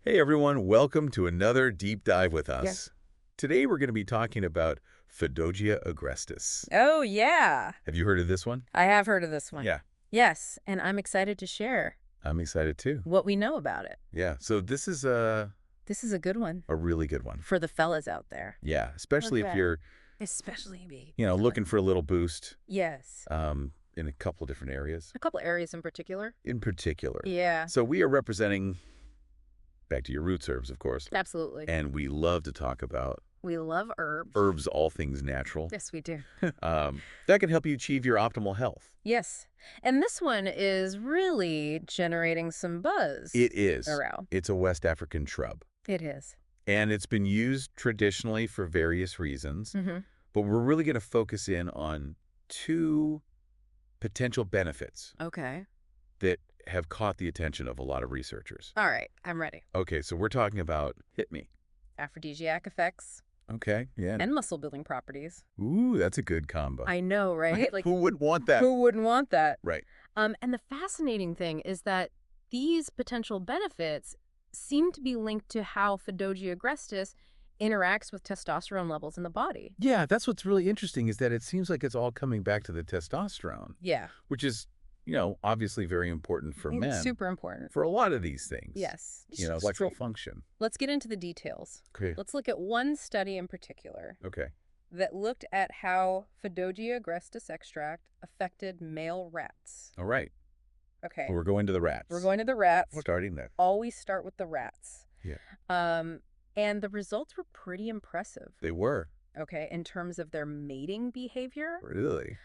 Hey everyone, welcome to another deep dive with us. Yes. Today we're going to be talking about Fadogia agrestis. Oh, yeah. Have you heard of this one? I have heard of this one. Yeah, Yes, and I'm excited to share I'm excited too. what we know about it. Yeah, so this is a This is a good one really good one. for the fellas out there. Yeah, especially if Okay. you're, Especially me. looking for a little boost Yes. in a couple of different areas A couple areas in particular. in particular. Yeah, So we are representing, back to your roots herbs, of course, absolutely. and we love to talk about We love herbs. herbs, all things natural. Yes, we do. That can help you achieve your optimal health. Yes. And this one is really generating some buzz It is. around. It's a West African shrub. It is. And it's been used traditionally for various reasons, Mm-hmm. but we're really going to focus in on two potential benefits Okay. that have caught the attention of a lot of researchers. All right. I'm ready. Okay, so we're talking about, hit me. Aphrodisiac effects Okay, yeah. and muscle building properties. Ooh, that's a good combo. I know, right? Like, Who wouldn't want that? who wouldn't want that? Right. And the fascinating thing is that these potential benefits seem to be linked to how Fadogia agrestis interacts with testosterone levels in the body. Yeah, that's what's really interesting is that it seems like it's all coming back to the testosterone, Yeah. which is, obviously very important for It's men. super important. For a lot of these things. Yes. Sexual function. Let's get into the details. Okay. Let's look at one study in particular Okay. that looked at how Fadogia agrestis extract affected male rats. All right. Okay. Well, we're going to the rats. We're going to the rats. We're starting there. Always start with the rats. Yeah. And the results were pretty impressive. They were. Okay, in terms of their mating behavior, Really?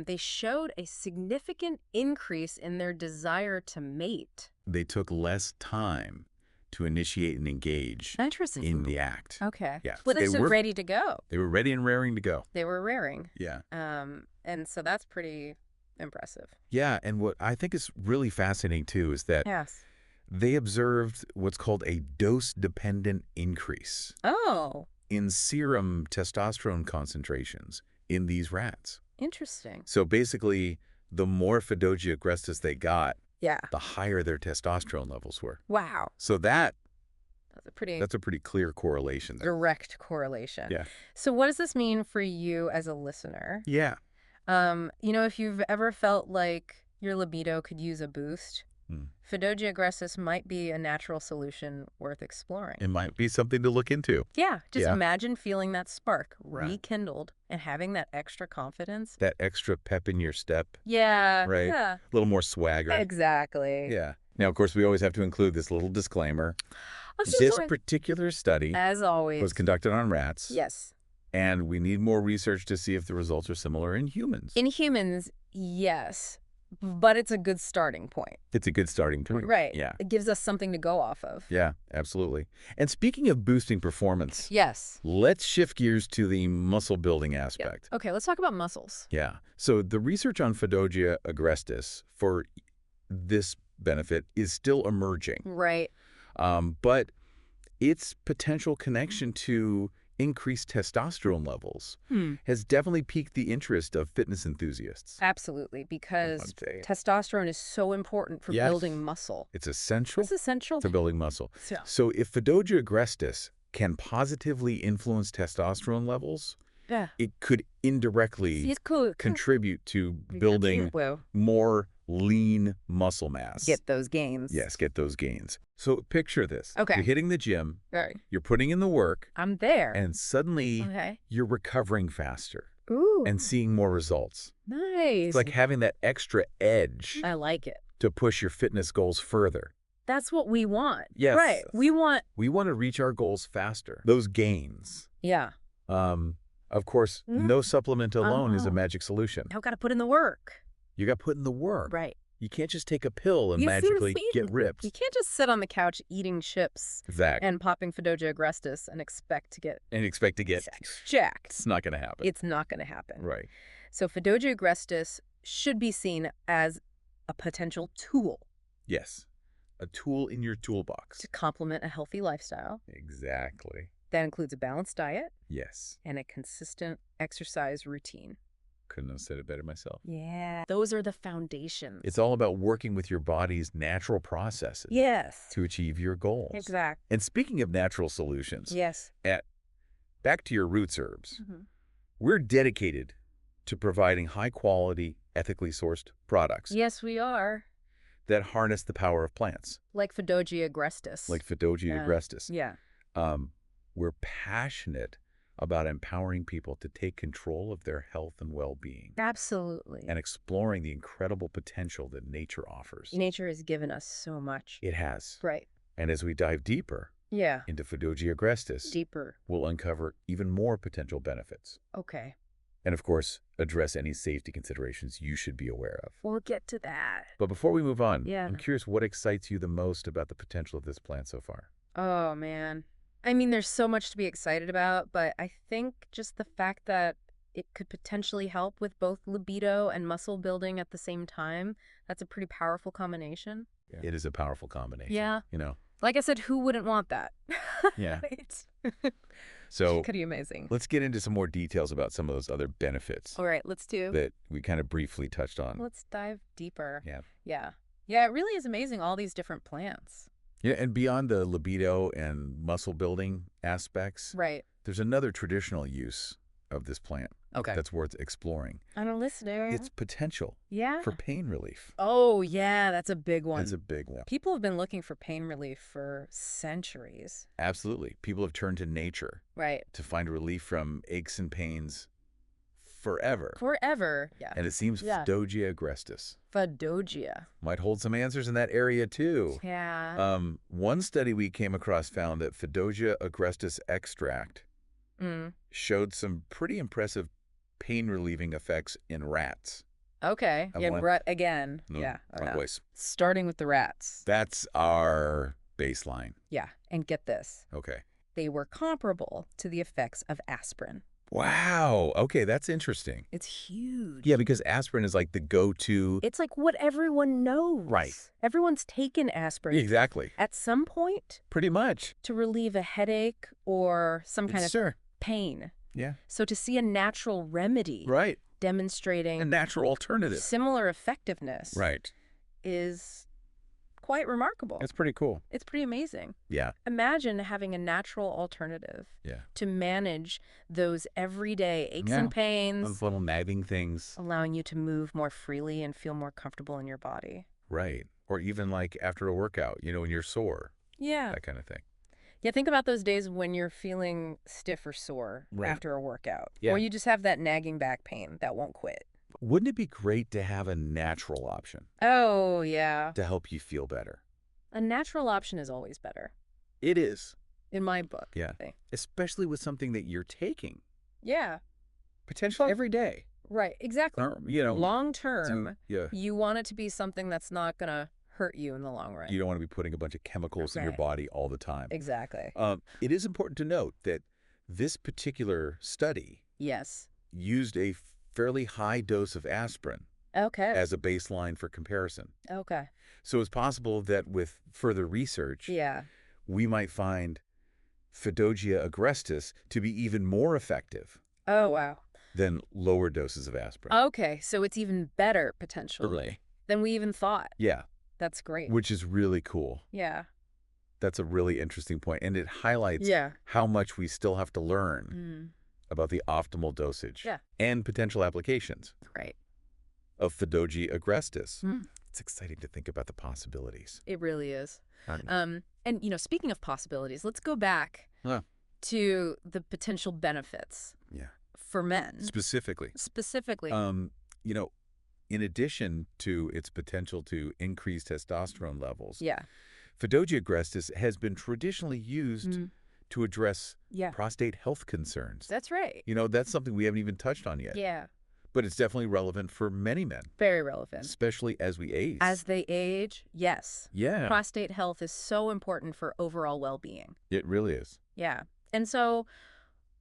they showed a significant increase in their desire to mate. They took less time to initiate and engage Interesting. in the act. Okay. Yeah. Well, They they're were- ready to go. They were ready and raring to go. They were raring. Yeah. And so that's pretty impressive. Yeah, and what I think is really fascinating, too, is that Yes. they observed what's called a dose-dependent increase Oh, in serum testosterone concentrations in these rats. interesting. So basically, the more Fadogia agrestis they got, Yeah. the higher their testosterone levels were. Wow. So That's a pretty that's a pretty clear correlation there. direct correlation. Yeah. So what does this mean for you as a listener? Yeah. If you've ever felt like your libido could use a boost, Fadogia agrestis might be a natural solution worth exploring. It might be something to look into. Yeah, just Yeah. imagine feeling that spark Right. rekindled and having that extra confidence. That extra pep in your step, Yeah, right? yeah, A little more swagger. exactly. Yeah. Now, of course, we always have to include this little disclaimer. Let's just This go- particular study As always. was conducted on rats. Yes. And we need more research to see if the results are similar in humans. In humans, yes, but it's a good starting point. It's a good starting point. Right. Yeah. It gives us something to go off of. Yeah, absolutely. And speaking of boosting performance, Yes. let's shift gears to the muscle building aspect. Okay, let's talk about muscles. Yeah. So the research on Fadogia agrestis for this benefit is still emerging. Right. But its potential connection to increased testosterone levels has definitely piqued the interest of fitness enthusiasts. Absolutely, because I'd say. testosterone is so important for Yes. building muscle. It's essential It's essential. for building muscle. So, So if Fadogia agrestis can positively influence testosterone levels, yeah. it could indirectly It's cool. contribute to building Well, more lean muscle mass. get those gains. Yes, get those gains. So picture this. Okay. You're hitting the gym, All right. you're putting in the work, I'm there. and suddenly Okay. you're recovering faster Ooh. and seeing more results. nice. It's like having that extra edge I like it. to push your fitness goals further. That's what we want. Yes. Right. We want. We want to reach our goals faster. Those gains. Yeah. Of course, no supplement alone is a Oh. magic solution. I've got to put in the work. You got to put in the work. Right. You can't just take a pill and You see what magically I'm get saying? ripped. You can't just sit on the couch eating chips Exactly. and popping Fadogia agrestis and expect to get And expect to get. jacked. It's not going to happen. It's not going to happen. Right. So Fadogia agrestis should be seen as a potential tool Yes. A tool in your toolbox. to complement a healthy lifestyle. Exactly. That includes a balanced diet Yes. and a consistent exercise routine. Couldn't have said it better myself. Yeah. Those are the foundations. It's all about working with your body's natural processes Yes. to achieve your goals. Exactly. And speaking of natural solutions, Yes. back to your roots herbs, Mm-hmm. we're dedicated to providing high-quality, ethically sourced products Yes, we are. that harness the power of plants, Like Fadogia Agrestis. like Fadogia Agrestis. Yeah. We're passionate about empowering people to take control of their health and well-being Absolutely. and exploring the incredible potential that nature offers. Nature has given us so much. It has. Right. And as we dive deeper Yeah. into Fadogia Agrestis, Deeper. we'll uncover even more potential benefits. Okay. And of course, address any safety considerations you should be aware of. We'll get to that. But before we move on, Yeah. I'm curious what excites you the most about the potential of this plant so far. Oh, man. I mean, there's so much to be excited about, but I think just the fact that it could potentially help with both libido and muscle building at the same time, that's a pretty powerful combination. Yeah. It is a powerful combination. Yeah. You know? Like I said, who wouldn't want that? Yeah. Right? So Could be amazing. let's get into some more details about some of those other benefits All right, let's do. that we kind of briefly touched on. Let's dive deeper. Yeah. Yeah. Yeah, it really is amazing, all these different plants. Yeah, and beyond the libido and muscle building aspects, Right. there's another traditional use of this plant Okay. that's worth exploring. I'm a listener. Its potential Yeah. for pain relief. Oh, yeah, that's a big one. That's a big one. People have been looking for pain relief for centuries. Absolutely. People have turned to nature Right. to find relief from aches and pains forever. Forever. Yeah. And it seems Yeah. Fadogia Agrestis Fadogia. might hold some answers in that area too. Yeah. One study we came across found that Fadogia Agrestis extract showed some pretty impressive pain-relieving effects in rats. Okay. I Yeah, want- again. No, Yeah. wrong place. Starting with the rats. That's our baseline. Yeah. And get this. Okay. They were comparable to the effects of aspirin. Wow. Okay, that's interesting. It's huge. Yeah, because aspirin is like the go-to. It's like what everyone knows. Right. Everyone's taken aspirin Exactly. at some point Pretty much. to relieve a headache or some kind of Sure. pain. Yeah. So to see a natural remedy Right. demonstrating A natural alternative. similar effectiveness Right. is quite remarkable. That's pretty cool. It's pretty amazing. Yeah. Imagine having a natural alternative Yeah. to manage those everyday aches Yeah. and pains, Those little nagging things. allowing you to move more freely and feel more comfortable in your body. Right. Or even like after a workout, when you're sore, Yeah. that kind of thing. Yeah, think about those days when you're feeling stiff or sore Right. after a workout. Yeah. Or you just have that nagging back pain that won't quit. Wouldn't it be great to have a natural option Oh, yeah. to help you feel better? A natural option is always better, It is. in my book. Yeah. Especially with something that you're taking Yeah, potentially every day. right. Exactly. Long term, Yeah. you want it to be something that's not going to hurt you in the long run. You don't want to be putting a bunch of chemicals in your Right. body all the time. Exactly. It is important to note that this particular study Yes. used a fairly high dose of aspirin Okay. as a baseline for comparison. Okay. So it's possible that with further research, Yeah. we might find Fadogia agrestis to be even more effective Oh, wow. than lower doses of aspirin. Okay, so it's even better potentially than we even thought. Yeah, That's great. which is really cool. Yeah. That's a really interesting point, and it highlights Yeah. how much we still have to learn about the optimal dosage and potential applications Right. of Fadogia agrestis. It's exciting to think about the possibilities. It really is. Um, And, speaking of possibilities, let's go back to the potential benefits Yeah. for men. Specifically. Specifically. In addition to its potential to increase testosterone levels, Yeah. Fadogia agrestis has been traditionally used to address Yeah. prostate health concerns. That's right. That's something we haven't even touched on yet. Yeah. But it's definitely relevant for many men, Very relevant. especially as we age. As they age, yes. Yeah, Prostate health is so important for overall well-being. it really is. Yeah. And so,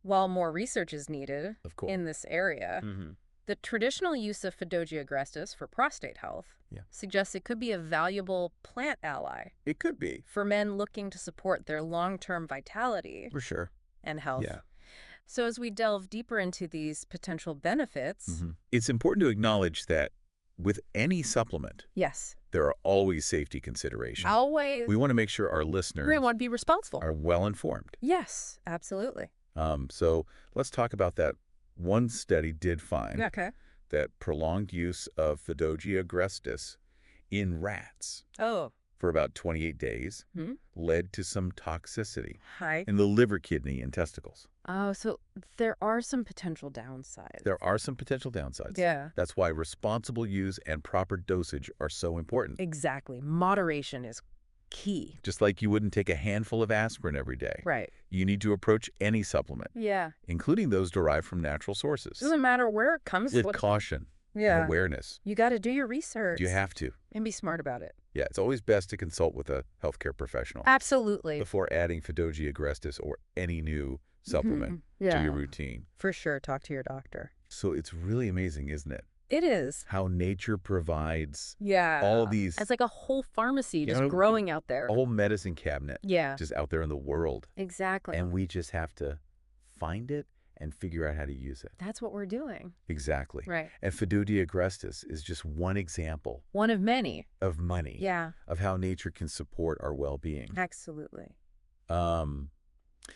while more research is needed Of course. in this area, the traditional use of Fadogia agrestis for prostate health suggests it could be a valuable plant ally It could be. for men looking to support their long-term vitality For sure. and health. Yeah. So as we delve deeper into these potential benefits, It's important to acknowledge that with any supplement, yes, there are always safety considerations. always We want to make sure our listeners we want to be responsible. are well informed. Yes, absolutely. So let's talk about that. One study did find Okay. that prolonged use of Fadogia agrestis in rats Oh, for about 28 days hmm? led to some toxicity Hi. in the liver, kidney, and testicles. Oh, so there are some potential downsides. There are some potential downsides. Yeah. That's why responsible use and proper dosage are so important. Exactly. Moderation is key. Just like you wouldn't take a handful of aspirin every day. Right. You need to approach any supplement, Yeah. including those derived from natural sources, Doesn't matter where it comes with from. caution Yeah. and awareness. You got to do your research. You have to. And be smart about it. Yeah, it's always best to consult with a healthcare professional Absolutely. before adding Fadogia agrestis or any new supplement to your routine. For sure. Talk to your doctor. So it's really amazing, isn't it? It is. How nature provides Yeah. all these, It's like a whole pharmacy just know, growing out there. a whole medicine cabinet Yeah. just out there in the world. Exactly. And we just have to find it and figure out how to use it. That's what we're doing. Exactly. Right. And Fadogia agrestis is just one example One of many. of money, Yeah. of how nature can support our well-being. Absolutely.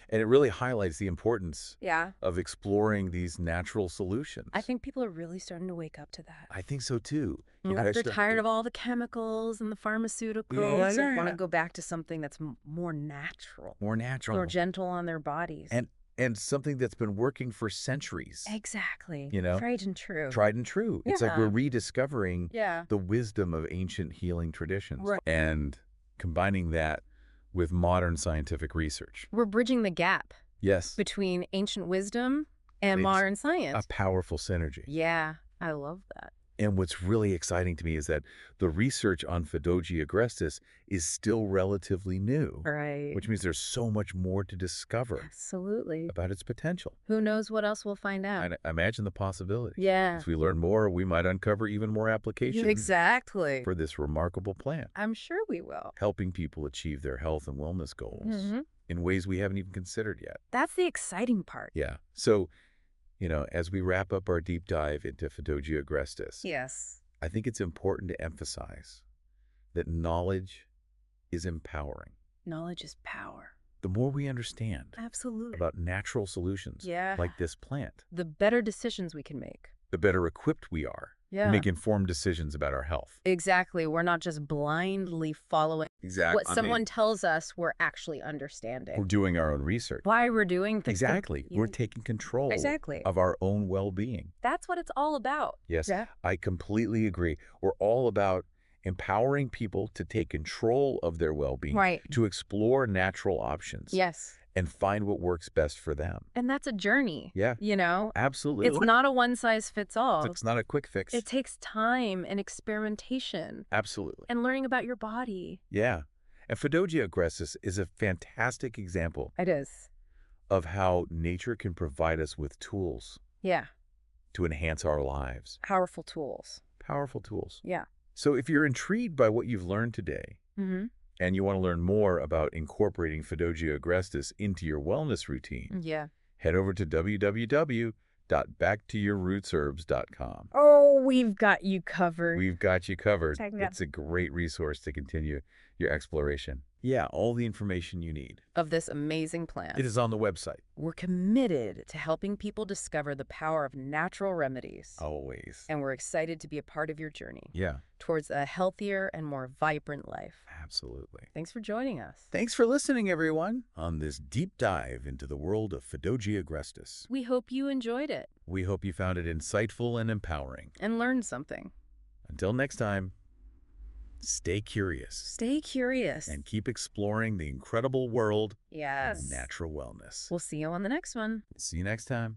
And it really highlights the importance Yeah. of exploring these natural solutions. I think people are really starting to wake up to that. I think so too. They're tired of all the chemicals and the pharmaceuticals. They want to go back to something that's more natural, more natural, more gentle on their bodies. and something that's been working for centuries. Exactly. You know? Tried and true. Tried and true. It's like Yeah. we're rediscovering Yeah. the wisdom of ancient healing traditions Right. and combining that with modern scientific research. We're bridging the gap Yes, between ancient wisdom and It's modern a science. powerful synergy. Yeah. I love that. And what's really exciting to me is that the research on Fadogia agrestis is still relatively new, Right. which means there's so much more to discover Absolutely. about its potential. Who knows what else we'll find out? I imagine the possibility. Yeah. As we learn more, we might uncover even more applications Exactly. for this remarkable plant, I'm sure we will. helping people achieve their health and wellness goals Mhm. in ways we haven't even considered yet. That's the exciting part. Yeah. So, as we wrap up our deep dive into Fadogia agrestis, Yes. I think it's important to emphasize that knowledge is empowering. Knowledge is power. The more we understand Absolutely. about natural solutions Yeah. like this plant, The better decisions we can make. the better equipped we are Yeah. to make informed decisions about our health. Exactly. We're not just blindly following Exactly. what someone tells us. We're actually We're understanding doing our own research. why we're doing things. Exactly. We're taking control Exactly. of our own well-being. That's what it's all about. Yes, Yeah. I completely agree. We're all about empowering people to take control of their well-being, Right. to explore natural options, Yes. and find what works best for them. And that's a journey. Yeah. You know, Absolutely. it's not a one size fits all. It's not a quick fix. It takes time and experimentation Absolutely. and learning about your body. Yeah. And Fadogia agrestis is a fantastic example It is. of how nature can provide us with tools Yeah. to enhance our lives. Powerful tools. Powerful tools. Yeah. So if you're intrigued by what you've learned today, Mm-hmm. and you want to learn more about incorporating Fadogia agrestis into your wellness routine, Yeah. head over to www.backtoyourrootsherbs.com. Oh, we've got you covered. We've got you covered. Check it out. It's a great resource to continue your exploration. Yeah, all the information you need. Of this amazing plant. It is on the website. We're committed to helping people discover the power of natural remedies. Always. And we're excited to be a part of your journey Yeah, towards a healthier and more vibrant life. absolutely. Thanks for joining us. Thanks for listening, everyone, on this deep dive into the world of Fadogia agrestis. We hope you enjoyed it We hope you found it insightful and empowering. and learned something. Until next time, stay curious Stay curious. and keep exploring the incredible world Yes. of natural wellness. We'll see you on the next one. See you next time.